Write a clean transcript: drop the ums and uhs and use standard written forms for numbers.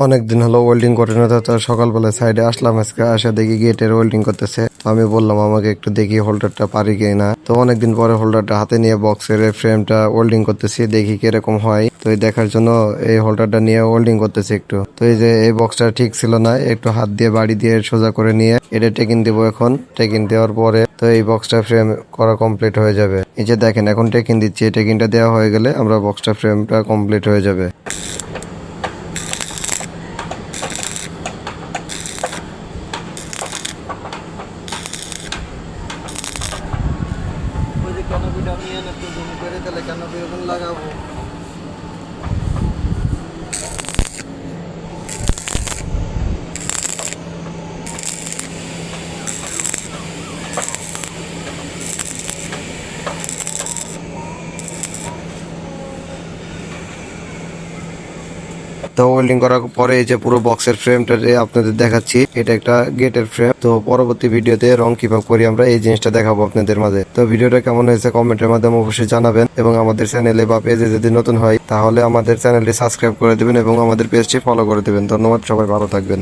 অনেকদিন হলো ওয়েল্ডিং করে না, তো সকালবেলা সাইডে আসলাম, আজকে আসা দেখি গেটের ওয়েল্ডিং করতেছে। আমি বললাম আমাকে একটু দেখি হোল্ডারটা পারি কিনা। তো অনেকদিন পরে হোল্ডারটা হাতে নিয়ে বক্সের ফ্রেমটা ওয়েল্ডিং করতেছি, দেখি কিরকম হয়। তো এই দেখার জন্য এই হোল্ডারটা নিয়ে ওয়েল্ডিং করতেছি একটু। তো এই যে এই বক্সটা ঠিক ছিল না, একটু হাত দিয়ে বাড়ি দিয়ে সোজা করে নিয়ে এটা টেকিং দিব। এখন টেকিং দেওয়ার পরে তো এই বক্সটা ফ্রেম করা কমপ্লিট হয়ে যাবে। এই যে দেখেন এখন টেকিং দিচ্ছি, টেকিংটা দেওয়া হয়ে গেলে আমরা বক্সটা ফ্রেমটা কমপ্লিট হয়ে যাবে। ওই যে ক্যানোপিটা নিয়ে একটু জুম করে তাহলে ক্যানোপি এখন লাগাবো। তো ওয়েল্ডিং করার পরে এই যে পুরো বক্সের ফ্রেমটা আপনাদের দেখাচ্ছি, এটা একটা গেটের ফ্রেম। তো পরবর্তী ভিডিওতে রং কিভাবে করি আমরা এই জিনিসটা দেখাবো আপনাদের মাঝে। তো ভিডিওটা কেমন হয়েছে কমেন্টের মাধ্যমে অবশ্যই জানাবেন, এবং আমাদের চ্যানেলে বা পেজে যদি নতুন হয় তাহলে আমাদের চ্যানেলটি সাবস্ক্রাইব করে দেবেন এবং আমাদের পেজটি ফলো করে দেবেন। ধন্যবাদ, সবাই ভালো থাকবেন।